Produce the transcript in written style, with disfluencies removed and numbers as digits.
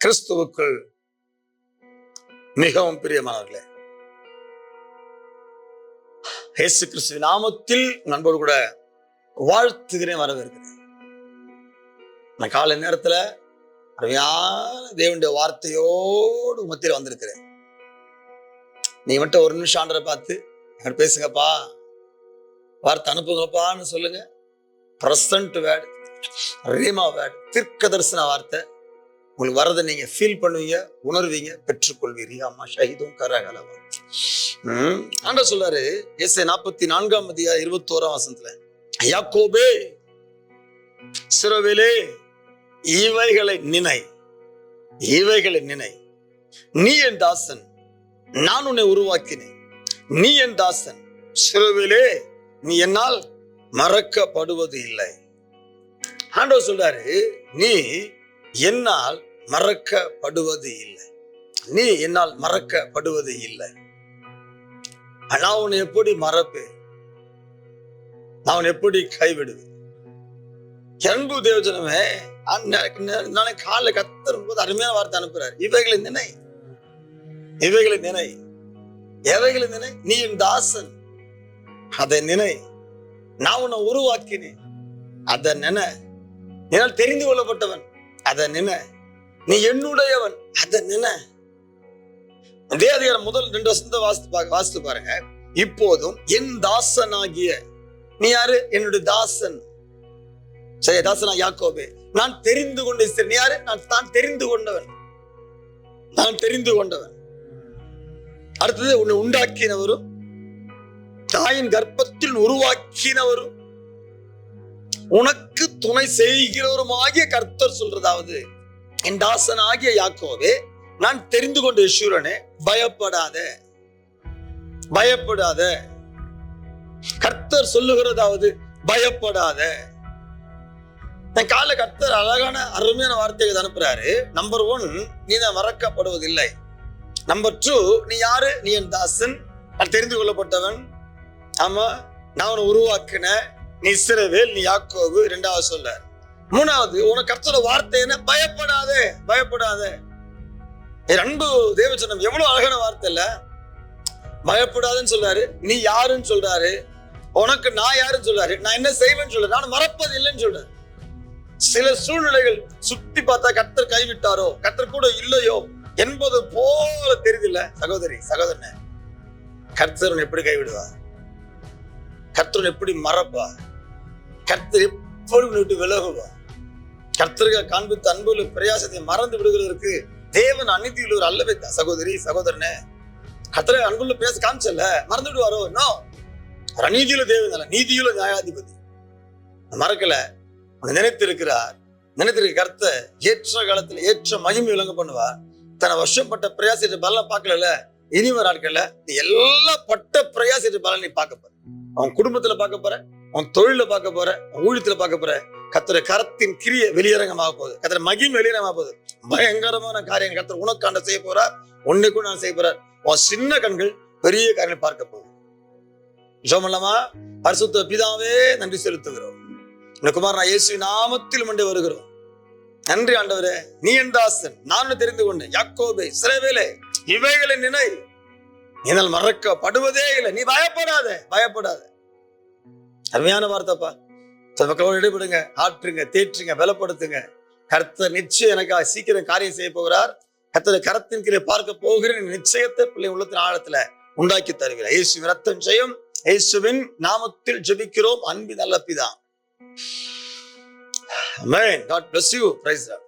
கிறிஸ்துவுக்குள் மிகவும் பிரியமானவர்களே, இயேசு கிறிஸ்து நாமத்தில் நண்போடு கூட வாழ்த்துகிறேன், வரவேற்கிறேன். நான் காலை நேரத்துல அருமையான தேவனுடைய வார்த்தையோடு மத்தியில வந்திருக்கிறேன். நீ மட்டும் ஒரு நிமிஷம் ஆண்டரை பார்த்து பேசுங்கப்பா, வார்த்தை அனுப்புங்கப்பான்னு சொல்லுங்க. பிரசன்ட் வேர்ட், ரீமா வேர்ட், தீர்க்க தரிசன வார்த்தை உங்களுக்கு வரதை நீங்க ஃபீல் பண்ணுவீங்க, உணர்வீங்க, பெற்றுக்கொள்வீங்க. அம்மா ஷஹீதும் கரகலவா. ஆண்டவர் சொல்றாரு எஸ்ஐ 44 21 யாக்கோபே இஸ்ரவேலே இவைகளை நினை, இவைகளை நினை, நீ என் தாசன், நான் உன்னை உருவாக்கினேன், நீ என் தாசன், இஸ்ரவேலே நீ என்னால் மறக்கப்படுவது இல்லை. ஆண்டவர் சொல்றாரு நீ என்னால் மறக்கப்படுவது இல்லை, நீ என்னால் மறக்கப்படுவது இல்லை. நான் உன்னை எப்படி மறப்பேன், நான் உன்னை எப்படி கைவிடுவேன்? அன்பு தேவஜனமே, நானே காலைல கத்தரும் போது அருமையான வார்த்தை அனுப்புறாரு. இவைகளை நினை, இவைகளை நினை, எவைகளை நினை? நீ என் தாசன், அதை நினை. நான் உன்னை உருவாக்கினேன், அதை நினை. என்னால் தெரிந்து கொள்ளப்பட்டவன், அதை நினை. நீ என்னுடையவன், அதை நினை. அதே அதிகாரம் முதல் 2 வசனத்தை வாசித்து பாருங்க. இப்போதும் என் தாசனாகிய, நீ யாரு? என்னுடைய தாசன். சரி, தாசனா யாக்கோபே, நான் தெரிந்து கொண்ட இஸ்ரவேல். நீ யாரு? நான் தெரிந்து கொண்டவன், நான் தெரிந்து கொண்டவன். அடுத்தது உன்னை உண்டாக்கினவரும் தாயின் கர்ப்பத்தில் உருவாக்கினவரும் உனக்கு துணை செய்கிறவரும் ஆகிய கர்த்தர் சொல்றதாவது, என் தாசன் ஆகிய யாக்கோபே, நான் தெரிந்து கொண்ட ஈஸ்வரனே, பயப்படாத, பயப்படாத. கர்த்தர் சொல்லுகிறதாவது பயப்படாத. கால கர்த்தர் அழகான அருமையான வார்த்தைகளை அனுப்புறாரு. நம்பர் 1, நீ தான் மறக்கப்படுவதில்லை. நம்பர் 2, நீ யாரு? நீ என் தாசன், நான் தெரிந்து கொள்ளப்பட்டவன். ஆமா, நான் உன்னை உருவாக்கின, நீ இஸ்ரவேல், நீ யாக்கோபு. 2வது சொல்ல. 3வது, உனக்கு கர்த்தரோட வார்த்தை என்ன? பயப்படாதே, பயப்படாத. அன்பு தேவச்சனம், எவ்வளவு அழகான வார்த்தை இல்ல? பயப்படாதுன்னு சொல்றாரு, நீ யாருன்னு சொல்றாரு, உனக்கு நான் யாருன்னு சொல்றாரு, நான் என்ன செய்வேன்னு சொல்றாரு, நான் மறப்பது இல்லைன்னு சொல்றாரு. சில சூழ்நிலைகள் சுத்தி பார்த்தா கர்த்தர் கைவிட்டாரோ, கர்த்தர் கூட இல்லையோ என்பது போல தெரியுதுல்ல சகோதரி, சகோதரனே. கர்த்தர் எப்படி கைவிடுவா? கர்த்தர் எப்படி மறப்பா? கர்த்தர் எப்படி விட்டு விலகுவா? கர்த்தருக்கு காண்பித்த அன்புல பிரயாசத்தை மறந்து விடுகிறதற்கு தேவன் அநீதியுள்ளவர் அல்லவே சகோதரி, சகோதரனே. கர்த்தரை அன்புள்ள பேச காமிச்சல, மறந்து விடுவாரோ? நோ, அநீதியுள்ள தேவன் அல்ல, நீதியுள்ள நியாயாதிபதி. மறக்கல, நினைத்திருக்கிறார். நினைத்திருக்க கர்த்தர் ஏற்ற காலத்துல ஏற்ற மகிமை விளங்க பண்ணுவார். தன்னை வருஷப்பட்ட பிரயாசத்தை பலனை பார்க்கல, இனிவர் ஆட்கள்ல நீ எல்லா பட்ட பிரயாசத்தை பலன் நீ பார்க்க போற. அவன் குடும்பத்துல பார்க்க போற, அவன் தொழில பார்க்க போற, அவன் ஊழியத்துல பார்க்க போற. கர்த்தர் கரத்தின் கிரிய வெளியரங்கமாக போகுது, கர்த்தர் மகிமை வெளியரங்கமாக போகுது. பயங்கரமான காரியம் கர்த்தர் உனக்காண்ட செய்ய போறார், உன்னைக்கும் நான் செய்ய போறார். உன் சின்ன கண்கள் பெரிய காரியங்களை பார்க்க போகுது. ஜெபமல்லாமா? பரிசுத்த பிதாவே, நன்றி செலுத்துகிறோம். இந்த குமாரனா இயேசு நாமத்தில் மண்டே வருகிறோம். நன்றி ஆண்டவரே, நீ என் தாசன், நான் தெரிந்து கொண்டேன், யாக்கோபே இஸ்ரவேலே இவைகளை நினை, என்னால் மறக்கப்படுவதே இல்லை. நீ பயப்படாத, பயப்படாத. அருமையான வார்த்தைப்பா. மக்களோடு ஈடுபடுங்க, ஆற்றுங்க, தேற்றுங்க, பலப்படுத்துங்க. கர்த்தர் நிச்சயம் எனக்காக சீக்கிரம் காரியம் செய்ய போகிறார். கர்த்தர் கரத்தின் கீழே பார்க்க போகிறேன் நிச்சயத்தை பிள்ளை உள்ளத்தின் ஆழத்துல உண்டாக்கி தருகிறார். இயேசுவின் ரத்தம் ஜெயம். இயேசுவின் நாமத்தில் ஜெபிக்கிறோம், அன்பின் நல்ல பிதா. Amen. God bless you. Praise God.